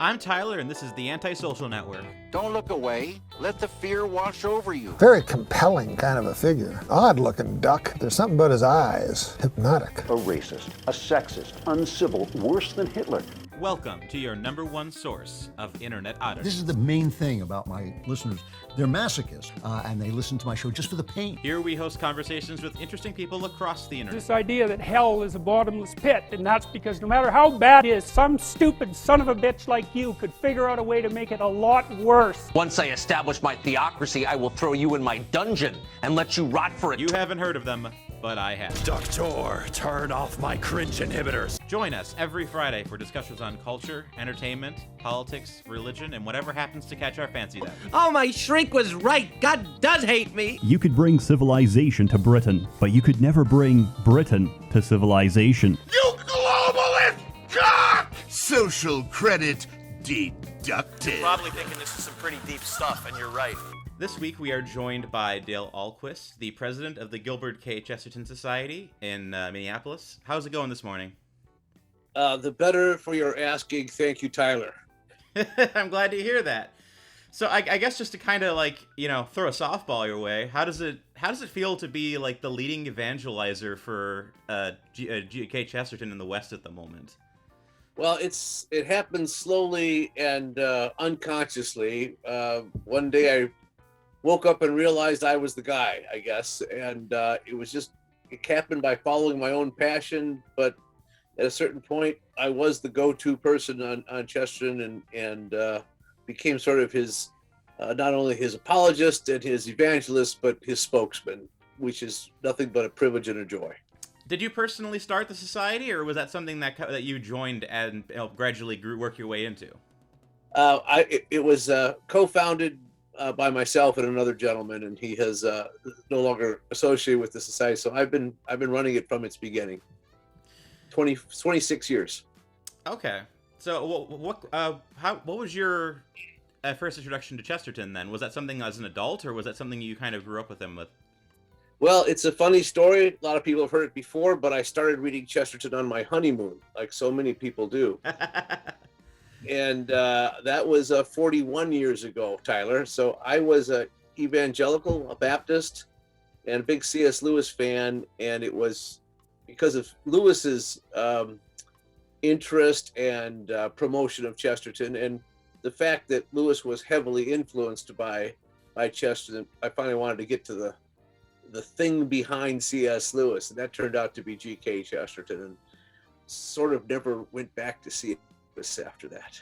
I'm Tyler, and this is the AntiSocial Network. Don't look away. Let the fear wash over you. Very compelling kind of a figure. Odd-looking duck. There's something about his eyes. Hypnotic. A racist, a sexist, uncivil, worse than Hitler. Welcome to your number one source of internet oddity. This is the main thing about my listeners. They're masochists, and they listen to my show just for the pain. Here we host conversations with interesting people across the internet. This idea that hell is a bottomless pit, and that's because no matter how bad it is, some stupid son of a bitch like you could figure out a way to make it a lot worse. Once I establish my theocracy, I will throw you in my dungeon and let you rot for it. You haven't heard of them, but I have. Doctor, turn off my cringe inhibitors. Join us every Friday for discussions on culture, entertainment, politics, religion, and whatever happens to catch our fancy then. Oh, my shrink was right. God does hate me. You could bring civilization to Britain, but you could never bring Britain to civilization. You globalist cock! Social credit deducted. You're probably thinking this is some pretty deep stuff, and you're right. This week we are joined by Dale Ahlquist, the president of the Gilbert K. Chesterton Society in Minneapolis. How's it going this morning? The better for your asking. Thank you, Tyler. I'm glad to hear that. So I guess just to kind of throw a softball your way, how does it feel to be like the leading evangelizer for G.K. Chesterton in the West at the moment? Well, it happens slowly and unconsciously. One day I woke up and realized I was the guy, I guess, and it happened by following my own passion. But at a certain point, I was the go-to person on Chesterton and became sort of his, not only his apologist and his evangelist, but his spokesman, which is nothing but a privilege and a joy. Did you personally start the society, or was that something that you joined and gradually work your way into? It was co-founded by myself and another gentleman, and he has no longer associated with the society. So I've been running it from its beginning. 26 years. Okay. So what was your first introduction to Chesterton then? Was that something as an adult, or was that something you kind of grew up with him with? Well, it's a funny story. A lot of people have heard it before, but I started reading Chesterton on my honeymoon, like so many people do. And that was 41 years ago, Tyler. So I was a evangelical, a Baptist, and a big C.S. Lewis fan. And it was because of Lewis's interest and promotion of Chesterton, and the fact that Lewis was heavily influenced by Chesterton. I finally wanted to get to the thing behind C.S. Lewis, and that turned out to be G.K. Chesterton, and sort of never went back to C.S. Lewis after that.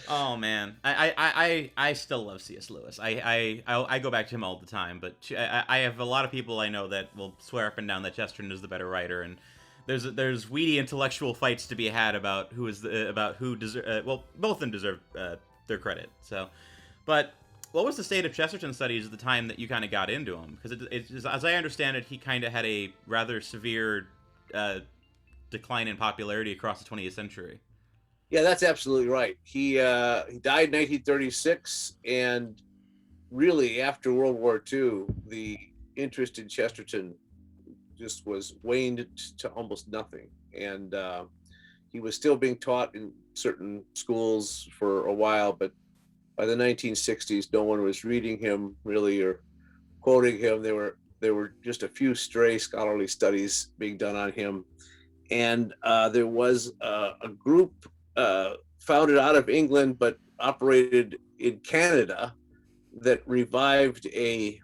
Oh man, I still love C.S. Lewis. I go back to him all the time, but I have a lot of people I know that will swear up and down that Chesterton is the better writer, and there's weedy intellectual fights to be had about who deserve. Well, both of them deserve their credit. So, but what was the state of Chesterton studies at the time that you kind of got into him? Because as I understand it, he kind of had a rather severe decline in popularity across the 20th century. Yeah, that's absolutely right. He died in 1936, and really after World War II, the interest in Chesterton just was waned to almost nothing. And he was still being taught in certain schools for a while, but by the 1960s, no one was reading him really or quoting him. There were just a few stray scholarly studies being done on him. And there was a group founded out of England, but operated in Canada, that revived a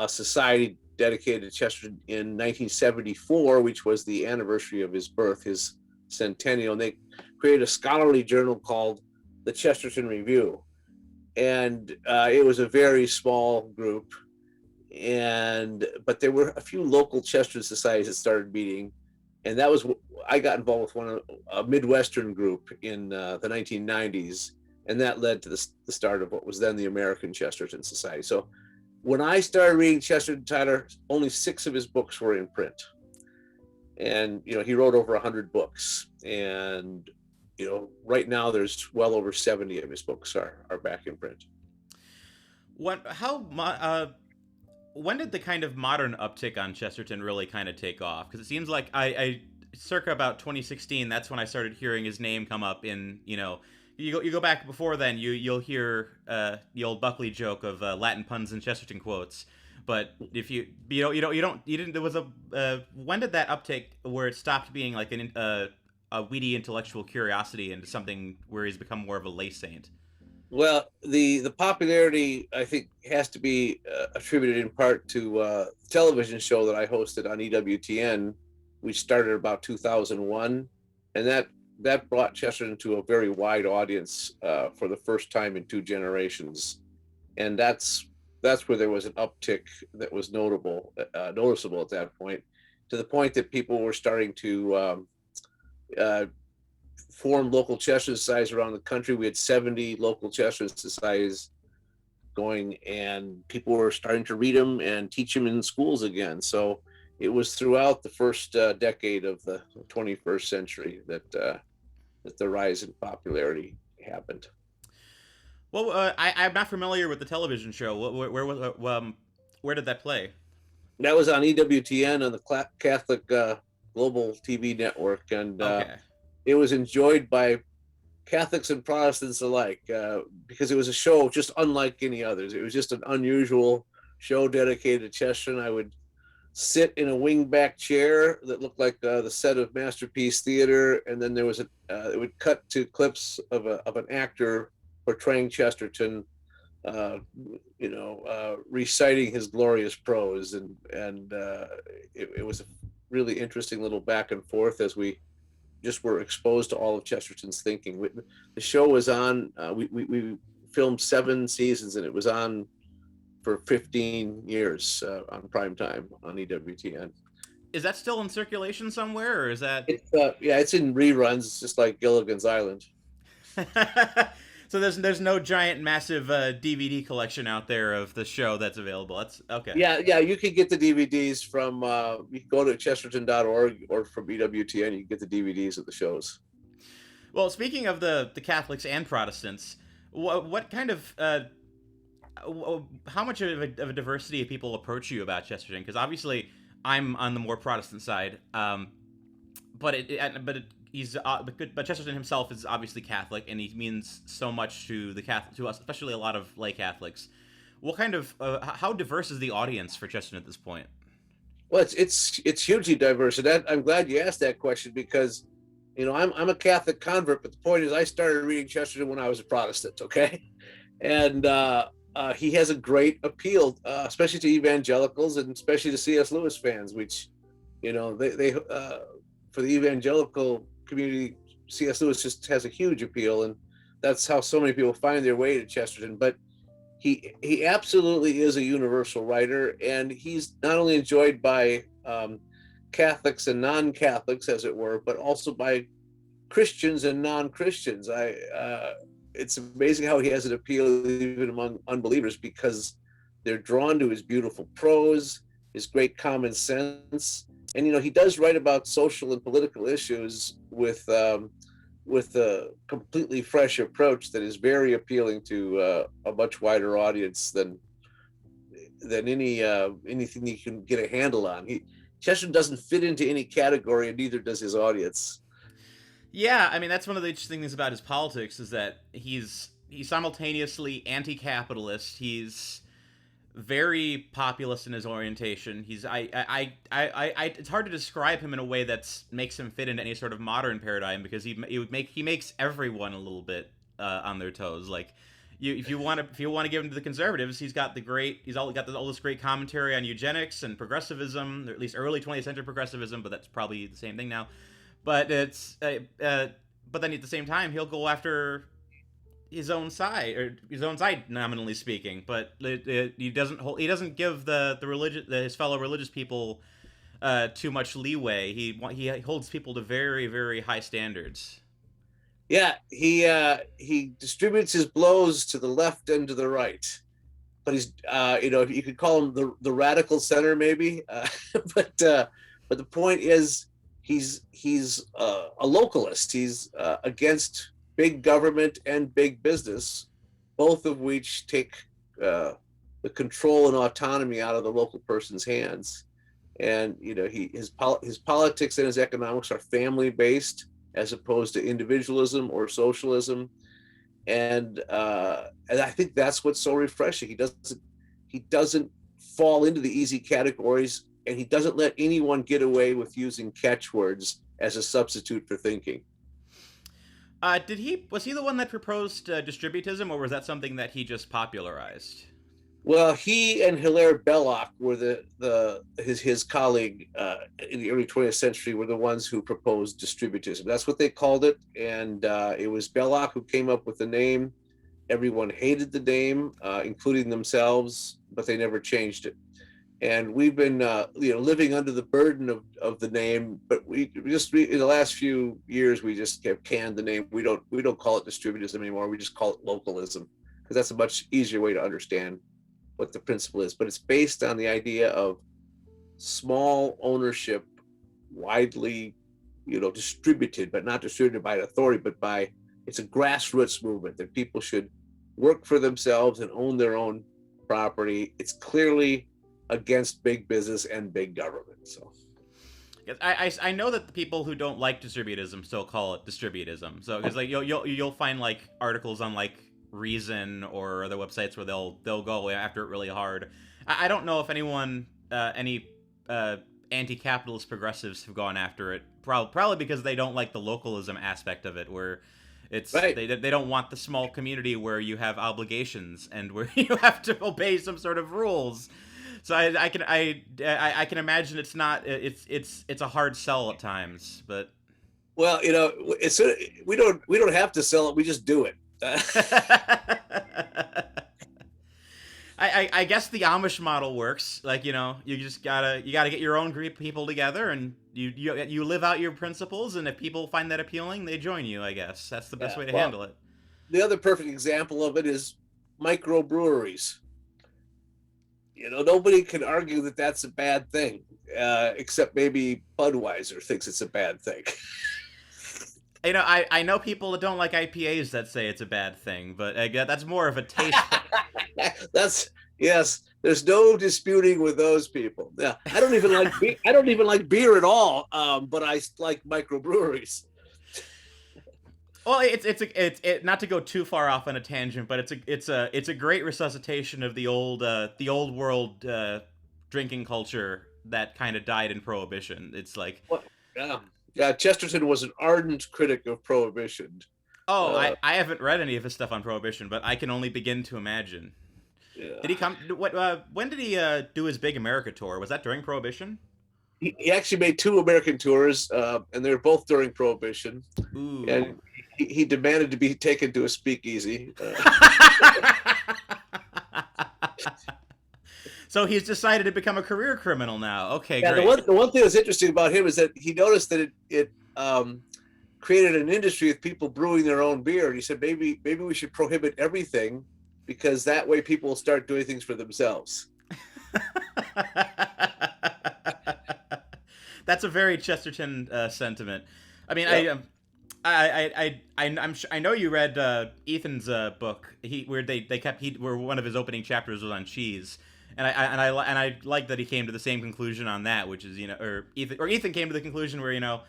society dedicated to Chesterton in 1974, which was the anniversary of his birth, his centennial. And they created a scholarly journal called the Chesterton Review. And it was a very small group. But there were a few local Chesterton societies that started meeting. And that was, I got involved with a Midwestern group in the 1990s, and that led to the start of what was then the American Chesterton Society. So when I started reading Chesterton, Tyler, only 6 of his books were in print. And, he wrote over 100 books. And, right now there's well over 70 of his books are back in print. When did the kind of modern uptick on Chesterton really kind of take off? Because it seems like circa about 2016, that's when I started hearing his name come up in, you go back before then, you'll hear the old Buckley joke of Latin puns and Chesterton quotes. But if you didn't, there was when did that uptake where it stopped being like a weedy intellectual curiosity into something where he's become more of a lay saint? Well, the popularity, I think, has to be attributed in part to a television show that I hosted on EWTN. We started about 2001, and that brought Chesterton to a very wide audience for the first time in 2 generations, and that's where there was an uptick that was noticeable at that point, to the point that people were starting to form local Chesterton societies around the country. We had 70 local Chesterton societies going, and people were starting to read them and teach them in schools again. So it was throughout the first decade of the 21st century that the rise in popularity happened. Well, I'm not familiar with the television show. Where did that play? That was on EWTN on the Catholic Global TV network, and it was enjoyed by Catholics and Protestants alike because it was a show just unlike any others. It was just an unusual show dedicated to Chesterton. I would sit in a wingback chair that looked like the set of Masterpiece Theater, and then there was it would cut to clips of an actor portraying Chesterton, reciting his glorious prose, and it was a really interesting little back and forth as we just were exposed to all of Chesterton's thinking. The show was on. We filmed 7 seasons, and it was on for 15 years on prime time on EWTN. Is that still in circulation somewhere, or is that? It's in reruns. It's just like Gilligan's Island. So there's no giant, massive DVD collection out there of the show that's available. That's okay. Yeah, you can get the DVDs from. You can go to chesterton.org or from EWTN. You can get the DVDs of the shows. Well, speaking of the Catholics and Protestants, what kind of how much of a diversity of people approach you about Chesterton? Because obviously I'm on the more Protestant side, but Chesterton himself is obviously Catholic, and he means so much to to us, especially a lot of lay Catholics. What kind of how diverse is the audience for Chesterton at this point? Well, it's hugely diverse, and I'm glad you asked that question, because I'm a Catholic convert, but the point is I started reading Chesterton when I was a Protestant. Okay, and he has a great appeal, especially to evangelicals and especially to C.S. Lewis fans, which they for the evangelical community, C.S. Lewis just has a huge appeal, and that's how so many people find their way to Chesterton. But he absolutely is a universal writer, and he's not only enjoyed by Catholics and non-Catholics, as it were, but also by Christians and non-Christians. It's amazing how he has an appeal even among unbelievers, because they're drawn to his beautiful prose, his great common sense. And he does write about social and political issues with a completely fresh approach that is very appealing to a much wider audience than anything you can get a handle on. Chesterton doesn't fit into any category, and neither does his audience. Yeah, I mean, that's one of the interesting things about his politics, is that he's simultaneously anti-capitalist. He's very populist in his orientation. It's hard to describe him in a way that makes him fit into any sort of modern paradigm, because he makes everyone a little bit on their toes. Like, if you want to give him to the conservatives, he's got all this great commentary on eugenics and progressivism, or at least early 20th century progressivism, but that's probably the same thing now. But but then at the same time, he'll go after his own side, nominally speaking. But he doesn't give his fellow religious people too much leeway. He holds people to very, very high standards. Yeah, he distributes his blows to the left and to the right, but he's you could call him the radical center maybe, but the point is, he's a localist. He's against big government and big business, both of which take the control and autonomy out of the local person's hands. And his politics and his economics are family based as opposed to individualism or socialism, and I think that's what's so refreshing. He doesn't fall into the easy categories, and he doesn't let anyone get away with using catchwords as a substitute for thinking. Was he the one that proposed distributism, or was that something that he just popularized? Well, he and Hilaire Belloc were his colleague in the early 20th century were the ones who proposed distributism. That's what they called it, and it was Belloc who came up with the name. Everyone hated the name, including themselves, but they never changed it. And we've been living under the burden of the name, but we in the last few years we just have canned the name. We don't call it distributism anymore. We just call it localism, because that's a much easier way to understand what the principle is. But it's based on the idea of small ownership, widely distributed, but not distributed by authority, but it's a grassroots movement that people should work for themselves and own their own property. It's clearly against big business and big government. So I know that the people who don't like distributism still call it distributism. So because you'll find like articles on like Reason or other websites where they'll go after it really hard. I don't know if any anti-capitalist progressives have gone after it. Probably because they don't like the localism aspect of it, where it's right. They don't want the small community where you have obligations and where you have to obey some sort of rules. So I can imagine it's a hard sell at times, but well, we don't have to sell it, we just do it. I guess the Amish model works. Like, you just gotta get your own group of people together, and you live out your principles, and if people find that appealing, they join you. I guess that's the best way to handle it. The other perfect example of it is microbreweries. Nobody can argue that that's a bad thing, except maybe Budweiser thinks it's a bad thing. I know people that don't like IPAs that say it's a bad thing, but that's more of a taste. Yes. There's no disputing with those people. Yeah, I don't even like beer at all. But I like microbreweries. Well, it's not to go too far off on a tangent, but it's a great resuscitation of the old world drinking culture that kind of died in Prohibition. It's like, yeah, Chesterton was an ardent critic of Prohibition. Oh, I haven't read any of his stuff on Prohibition, but I can only begin to imagine. Yeah. Did he come? When did he do his big America tour? Was that during Prohibition? He actually made 2 American tours, and they were both during Prohibition. Ooh. And he demanded to be taken to a speakeasy. So he's decided to become a career criminal now. Okay, yeah, great. The one thing that's interesting about him is that he noticed that it created an industry with people brewing their own beer. And he said, maybe we should prohibit everything, because that way people will start doing things for themselves. That's a very Chesterton sentiment. I mean, yeah. I know you read Ethan's book. Where one of his opening chapters was on cheese, and I like that he came to the same conclusion on that, which is Ethan came to the conclusion where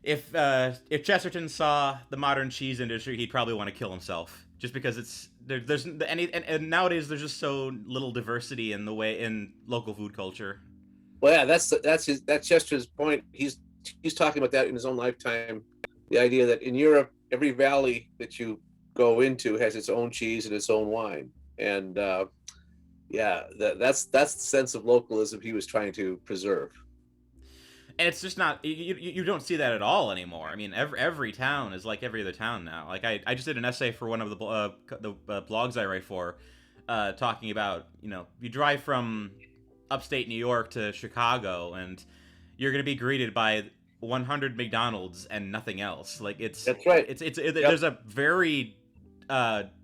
if Chesterton saw the modern cheese industry, he'd probably want to kill himself, just because and nowadays there's just so little diversity in local food culture. Well, yeah, that's Chesterton's point. He's talking about that in his own lifetime. The idea that in Europe, every valley that you go into has its own cheese and its own wine, and that's the sense of localism he was trying to preserve. And it's just not you don't see that at all anymore. I mean, every town is like every other town now. Like I just did an essay for one of the blogs I write for, talking about you drive from upstate New York to Chicago, and you're going to be greeted by 100 McDonald's and nothing else. Like that's right. There's a very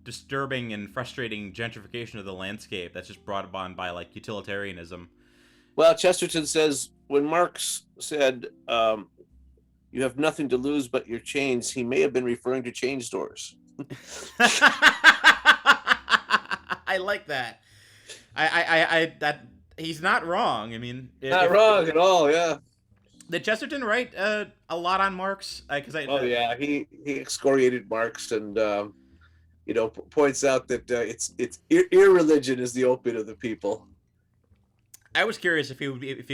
disturbing and frustrating gentrification of the landscape that's just brought upon by like utilitarianism. Well, Chesterton says when Marx said you have nothing to lose but your chains, he may have been referring to chain stores. I like that. I he's not wrong. I mean, not wrong at all. Yeah. Did Chesterton write a lot on Marx? Yeah, he excoriated Marx and points out that it's irreligion is the opiate of the people. I was curious if he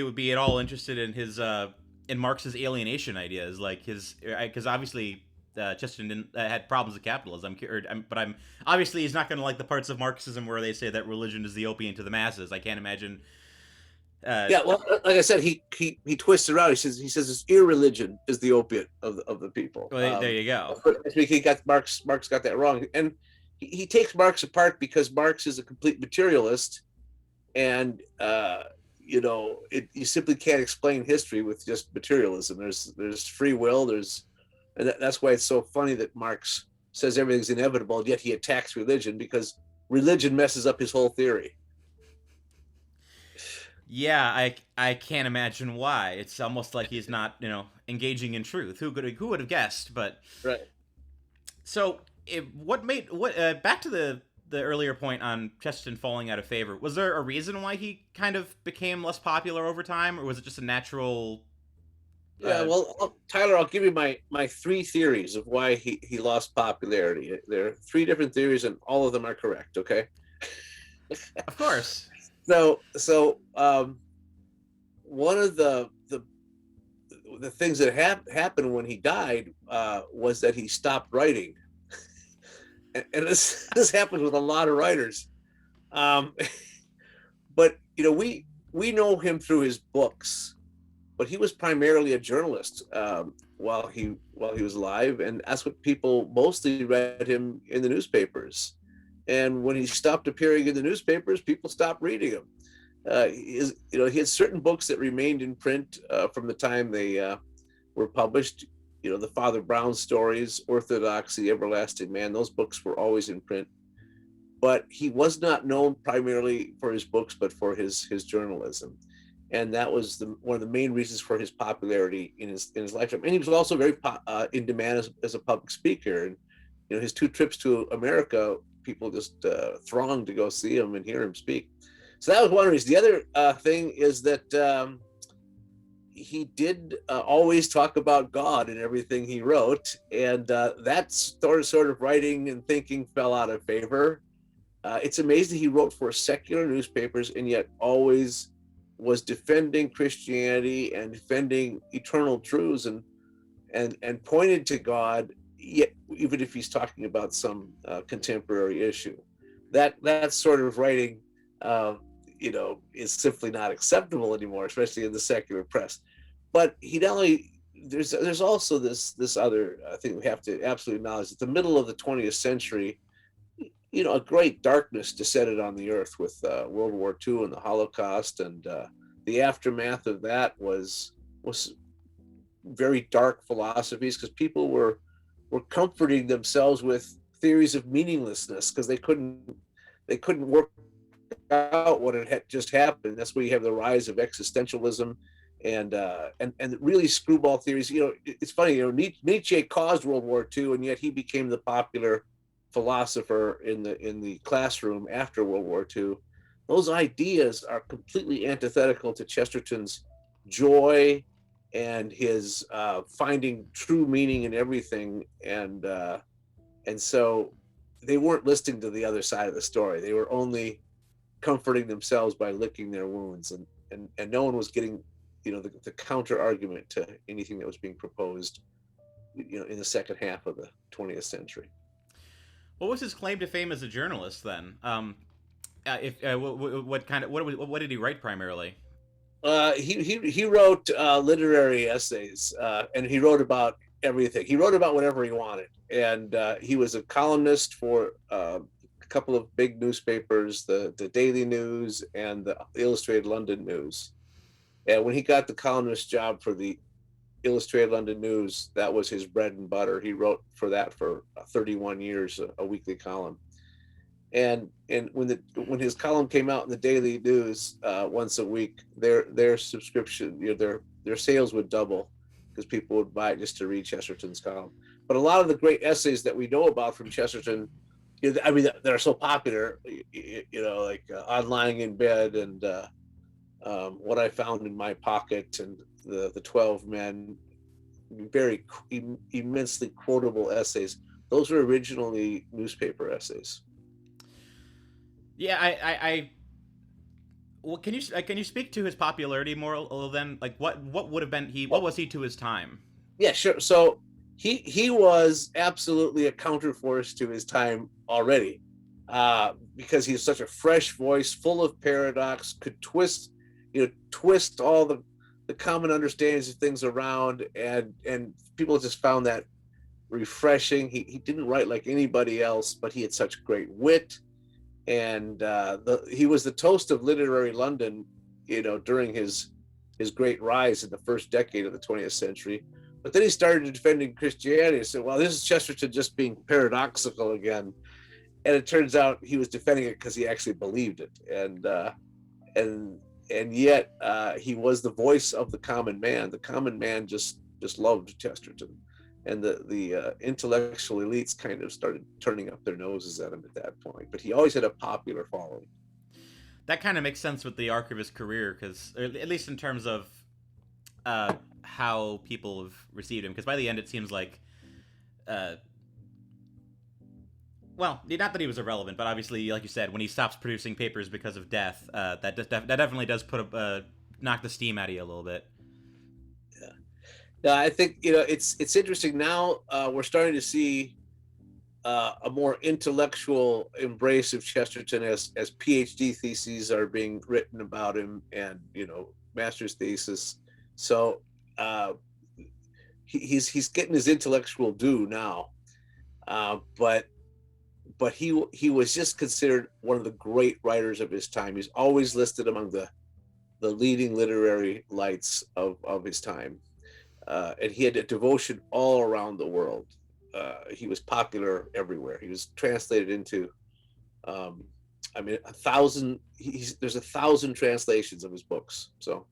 would be at all interested in his in Marx's alienation ideas, like because obviously Chesterton had problems with capitalism. But obviously he's not going to like the parts of Marxism where they say that religion is the opiate to the masses. I can't imagine. Well, like I said, he twists it around. He says it's irreligion is the opiate of the people. Well, there you go. He got Marx got that wrong, and he takes Marx apart because Marx is a complete materialist, and you simply can't explain history with just materialism. There's free will. And that's why it's so funny that Marx says everything's inevitable, yet he attacks religion because religion messes up his whole theory. Yeah, I can't imagine why. It's almost like he's not, engaging in truth. Who would have guessed? But right. So, back to the earlier point on Chesterton falling out of favor. Was there a reason why he kind of became less popular over time, or was it just a natural? Yeah, well, Tyler, I'll give you my three theories of why he lost popularity. There are three different theories, and all of them are correct. Okay. Of course. So one of the things that happened when he died was that he stopped writing, and this happens with a lot of writers. But we know him through his books, but he was primarily a journalist while he was alive, and that's what people mostly read him in the newspapers. And when he stopped appearing in the newspapers, people stopped reading him. He had certain books that remained in print from the time they were published. The Father Brown stories, Orthodoxy, Everlasting Man, those books were always in print. But he was not known primarily for his books, but for his journalism. And that was one of the main reasons for his popularity in his lifetime. And he was also very in demand as a public speaker. And his 2 trips to America, people just thronged to go see him and hear him speak. So that was one reason. The other thing is that he did always talk about God in everything he wrote, and that sort of writing and thinking fell out of favor. It's amazing he wrote for secular newspapers and yet always was defending Christianity and defending eternal truths and pointed to God, yet even if he's talking about some contemporary issue. That sort of writing is simply not acceptable anymore, especially in the secular press. But he not only there's also this other thing we have to absolutely acknowledge. At the middle of the 20th century, a great darkness descended on the earth with World War II and the Holocaust, and the aftermath of that was very dark philosophies, because people were comforting themselves with theories of meaninglessness because they couldn't work out what had just happened. That's where you have the rise of existentialism and really screwball theories. It's funny. Nietzsche caused World War II, and yet he became the popular philosopher in the classroom after World War II. Those ideas are completely antithetical to Chesterton's joy and his finding true meaning in everything, and so they weren't listening to the other side of the story. They were only comforting themselves by licking their wounds, and no one was getting the counter argument to anything that was being proposed in the second half of the 20th century. What was his claim to fame as a journalist then? What did he write primarily? He wrote literary essays, and he wrote about everything. He wrote about whatever he wanted, and he was a columnist for a couple of big newspapers, the Daily News and the Illustrated London News. And when he got the columnist job for the Illustrated London News, that was his bread and butter. He wrote for that for 31 years, a weekly column. And when his column came out in the Daily News once a week, their subscription, their sales would double because people would buy it just to read Chesterton's column. But a lot of the great essays that we know about from Chesterton, that are so popular, like On Lying in Bed and What I Found in My Pocket and the 12 Men, very immensely quotable essays. Those were originally newspaper essays. Yeah, well, can you speak to his popularity more a little then? Like, what would have been what was he to his time? Yeah, sure. So he was absolutely a counterforce to his time already, because he's such a fresh voice, full of paradox, could twist all the common understandings of things around, and people just found that refreshing. He didn't write like anybody else, but he had such great wit, and he was the toast of literary London, during his great rise in the first decade of the 20th century. But then he started defending Christianity and said, well, this is Chesterton just being paradoxical again. And it turns out he was defending it because he actually believed it. And yet he was the voice of the common man. The common man just loved Chesterton. And the intellectual elites kind of started turning up their noses at him at that point. But he always had a popular following. That kind of makes sense with the arc of his career, because at least in terms of how people have received him, because by the end it seems like, well, not that he was irrelevant, but obviously, like you said, when he stops producing papers because of death, that definitely does knock the steam out of you a little bit. Yeah, I think it's interesting now. We're starting to see a more intellectual embrace of Chesterton as PhD theses are being written about him, and master's thesis. So he's getting his intellectual due now, but he was just considered one of the great writers of his time. He's always listed among the leading literary lights of his time, and he had a devotion all around the world. He was popular everywhere. He was translated into, 1,000. There's 1,000 translations of his books. So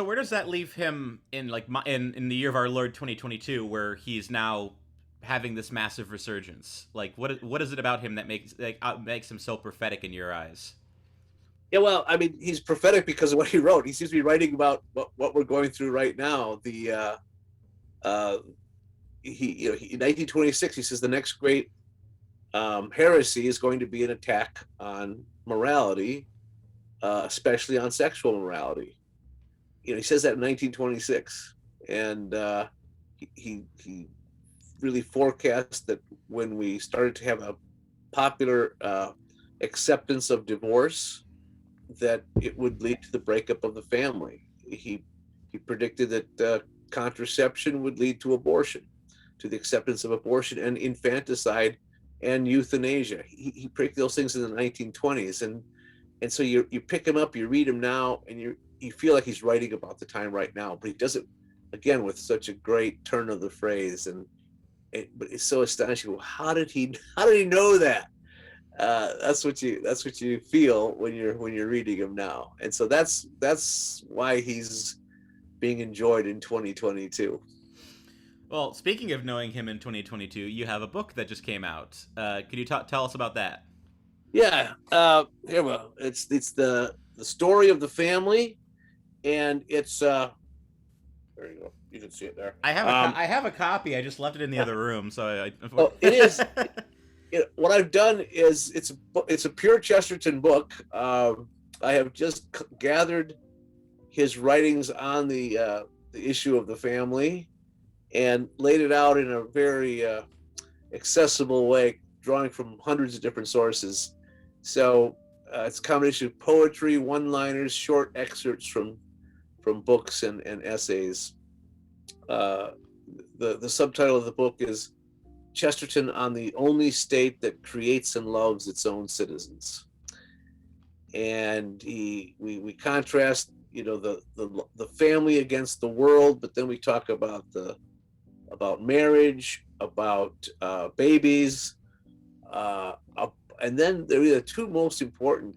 where does that leave him in in the year of our Lord 2022, where he's now having this massive resurgence? Like, what is it about him that makes him so prophetic in your eyes? Yeah, well, he's prophetic because of what he wrote. He seems to be writing about what we're going through right now. In 1926, he says the next great heresy is going to be an attack on morality, especially on sexual morality. He says that in 1926, and he really forecast that when we started to have a popular acceptance of divorce, that it would lead to the breakup of the family. He predicted that contraception would lead to abortion, to the acceptance of abortion and infanticide and euthanasia. He predicted those things in the 1920s, and so you pick him up, you read him now, and you feel like he's writing about the time right now, but he does it again with such a great turn of the phrase, but it's so astonishing. Well, how did he know that? That's what you feel when you're reading him now, and so that's why he's being enjoyed in 2022. Well, speaking of knowing him in 2022, you have a book that just came out. Could you tell us about that? Yeah, well, it's the story of the family, and it's there you go. You can see it there. I have a copy. I just left it in the other room, so it is. What I've done is it's a pure Chesterton book. I have just gathered his writings on the issue of the family and laid it out in a very accessible way, drawing from hundreds of different sources. So it's a combination of poetry, one-liners, short excerpts from books and essays. The subtitle of the book is Chesterton on the Only State That Creates and Loves Its Own Citizens. And we contrast, the family against the world, but then we talk about marriage, about babies, and then the two most important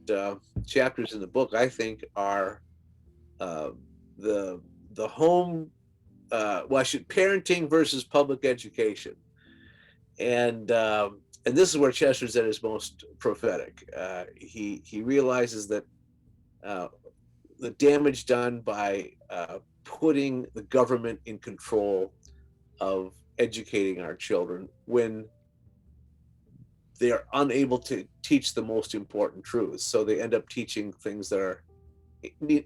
chapters in the book, I think, are the home, parenting versus public education, and this is where Chesterton's at his most prophetic. He realizes that the damage done by putting the government in control of educating our children when they are unable to teach the most important truths. So they end up teaching things that are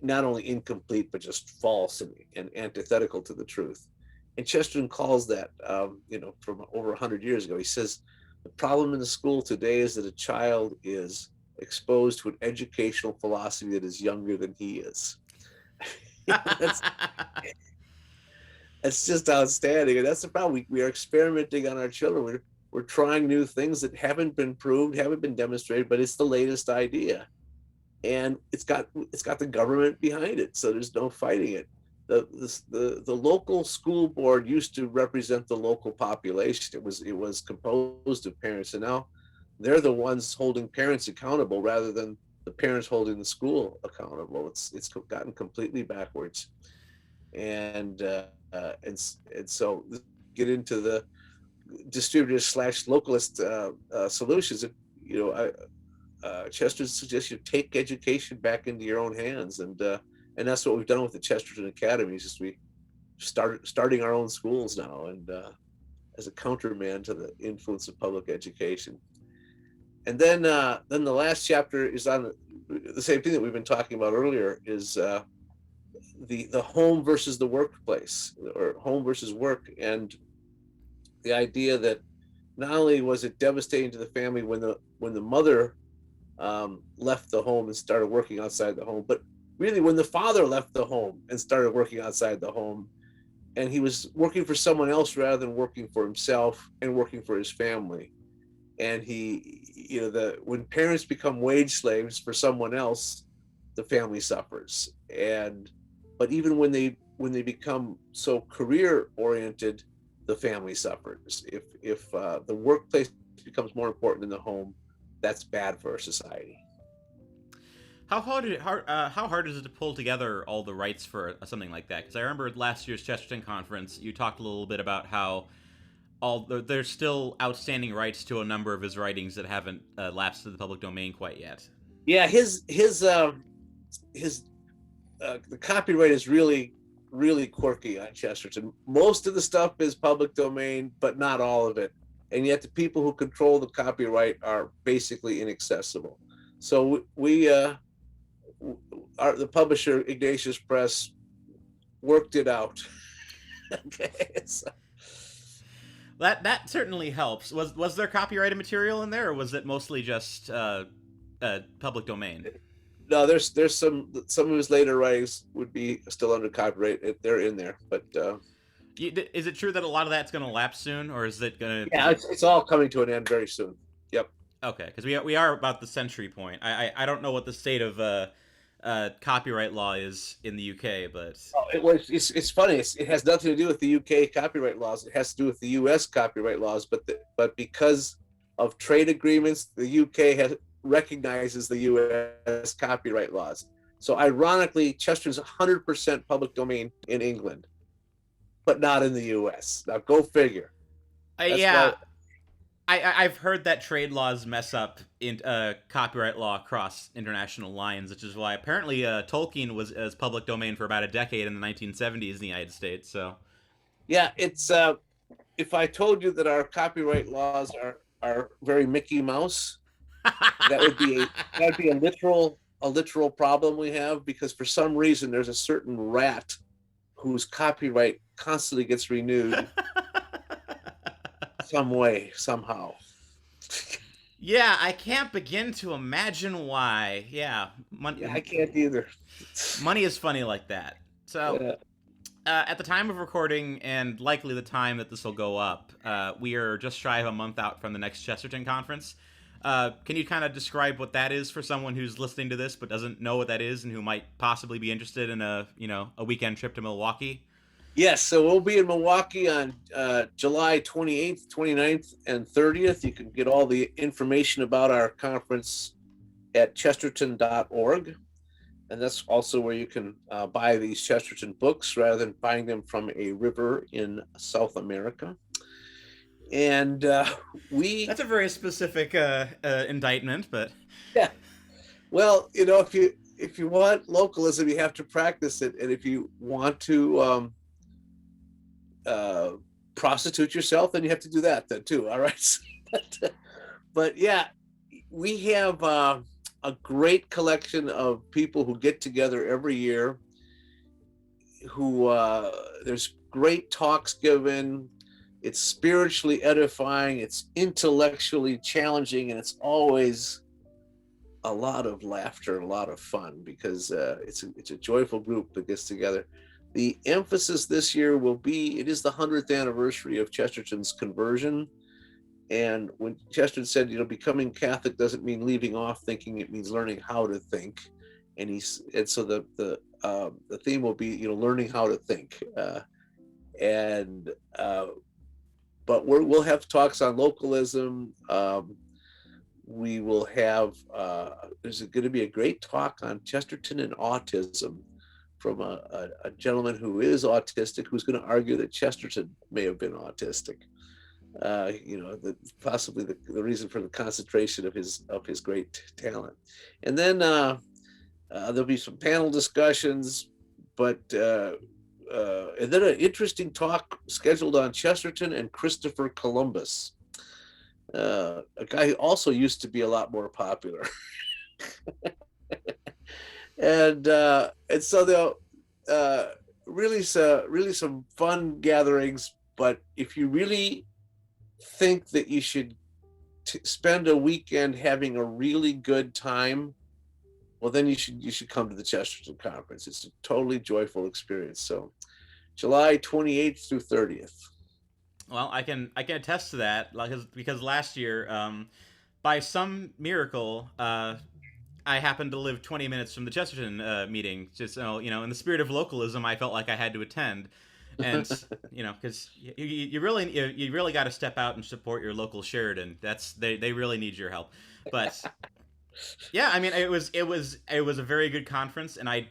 not only incomplete, but just false and antithetical to the truth. And Chesterton calls that, from over 100 years ago, he says, the problem in the school today is that a child is exposed to an educational philosophy that is younger than he is. That's just outstanding. And that's the problem. We are experimenting on our children. We're trying new things that haven't been proved, haven't been demonstrated, but it's the latest idea. And it's got the government behind it, so there's no fighting it. The local school board used to represent the local population. It was composed of parents, and now they're the ones holding parents accountable rather than the parents holding the school accountable. It's gotten completely backwards, and so get into the distributive/localist solutions. Chesterton suggests you take education back into your own hands, and that's what we've done with the Chesterton Academy. Is just we starting our own schools now, and as a counterman to the influence of public education. And then the last chapter is on the same thing that we've been talking about earlier, is the home versus the workplace, or home versus work, and the idea that not only was it devastating to the family when the mother left the home and started working outside the home, but really when the father left the home and started working outside the home, and he was working for someone else rather than working for himself and working for his family. And when parents become wage slaves for someone else, the family suffers. But even when they become so career oriented, the family suffers. If the workplace becomes more important than the home, that's bad for our society. How hard is it to pull together all the rights for something like that? Because I remember at last year's Chesterton conference, you talked a little bit about how there's still outstanding rights to a number of his writings that haven't lapsed to the public domain quite yet. Yeah, the copyright is really, really quirky on Chesterton. Most of the stuff is public domain, but not all of it. And yet the people who control the copyright are basically inaccessible. So the publisher, Ignatius Press, worked it out. Okay. So. That certainly helps. Was there copyrighted material in there, or was it mostly just public domain? No, there's some of his later writings would be still under copyright. They're in there, but is it true that a lot of that's going to lapse soon, or is it going to? Yeah, it's all coming to an end very soon. Yep. Okay, because we are about the century point. I don't know what the state of copyright law is in the UK, but it's funny. It has nothing to do with the UK copyright laws. It has to do with the US copyright laws. But because of trade agreements, the UK recognizes the US copyright laws. So ironically, Chesterton's 100% public domain in England, but not in the US. Now go figure. Yeah. I've heard that trade laws mess up in copyright law across international lines, which is why apparently Tolkien was as public domain for about a decade in the 1970s in the United States. So, yeah, it's if I told you that our copyright laws are very Mickey Mouse, that would be a literal problem we have, because for some reason there's a certain rat whose copyright constantly gets renewed. Some way, somehow. Yeah, I can't begin to imagine why. Yeah, money. Yeah, I can't either. Money is funny like that. So, at the time of recording, and likely the time that this will go up, we are just shy of a month out from the next Chesterton conference. Can you kind of describe what that is for someone who's listening to this but doesn't know what that is and who might possibly be interested in a weekend trip to Milwaukee? Yes, so we'll be in Milwaukee on July 28th, 29th, and 30th. You can get all the information about our conference at chesterton.org. And that's also where you can buy these Chesterton books rather than buying them from a river in South America. And that's a very specific indictment, but... Yeah. Well, if if you want localism, you have to practice it, and if you want to prostitute yourself, then you have to do that then too. All right. But yeah, we have a great collection of people who get together every year, who there's great talks given. It's spiritually edifying, it's intellectually challenging, and it's always a lot of laughter and a lot of fun, because it's a joyful group that gets together. The emphasis this year will be, it is the 100th anniversary of Chesterton's conversion. And when Chesterton said, becoming Catholic doesn't mean leaving off thinking, it means learning how to think. And so the theme will be, learning how to think. But we'll have talks on localism. We will have, there's going to be a great talk on Chesterton and autism from a gentleman who is autistic, who's going to argue that Chesterton may have been autistic. Possibly the reason for the concentration of his great talent. And then there'll be some panel discussions, and then an interesting talk scheduled on Chesterton and Christopher Columbus, a guy who also used to be a lot more popular. and so they'll really some fun gatherings. But if you really think that you should spend a weekend having a really good time, well, then you should come to the Chesterton Conference. It's a totally joyful experience. So July 28th through 30th. Well, I can attest to that, because last year, by some miracle, I happened to live 20 minutes from the Chesterton meeting. Just in the spirit of localism, I felt like I had to attend, and because you really got to step out and support your local Sheridan. They really need your help, but. Yeah, I mean, it was a very good conference, and I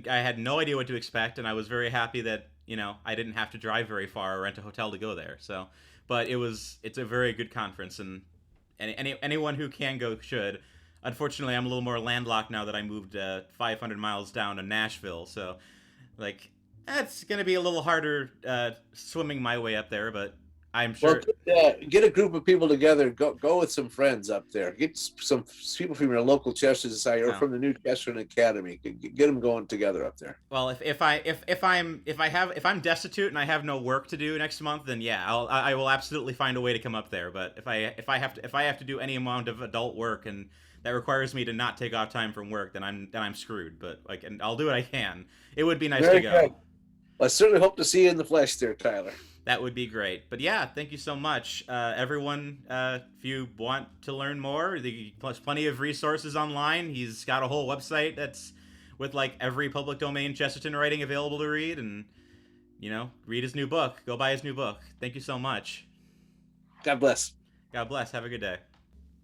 had no idea what to expect, and I was very happy that I didn't have to drive very far or rent a hotel to go there. So, but it's a very good conference, and anyone who can go should. Unfortunately, I'm a little more landlocked now that I moved 500 miles down to Nashville, so it's gonna be a little harder swimming my way up there, but I'm sure. Well, get a group of people together. Go with some friends up there. Get some people from your local Chesterton Society or from the new Chesterton Academy. Get them going together up there. Well, if I'm destitute and I have no work to do next month, then yeah, I will absolutely find a way to come up there. But if I have to do any amount of adult work and that requires me to not take off time from work, then I'm screwed. But and I'll do what I can. It would be nice to go. Good. Well, I certainly hope to see you in the flesh there, Tyler. That would be great. But yeah, thank you so much. Everyone, if you want to learn more, there's plenty of resources online. He's got a whole website that's with every public domain Chesterton writing available to read, and read his new book. Go buy his new book. Thank you so much. God bless. God bless. Have a good day.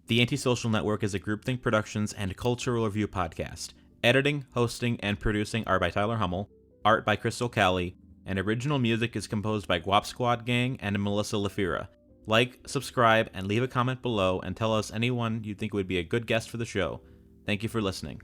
The AntiSocial Network is a Groupthink Productions and cultural review podcast. Editing, hosting, and producing are by Tyler Hummel. Art by Crystal Cowley. And original music is composed by Guap Squad Gang and Melissa Lafira. Like, subscribe, and leave a comment below and tell us anyone you think would be a good guest for the show. Thank you for listening.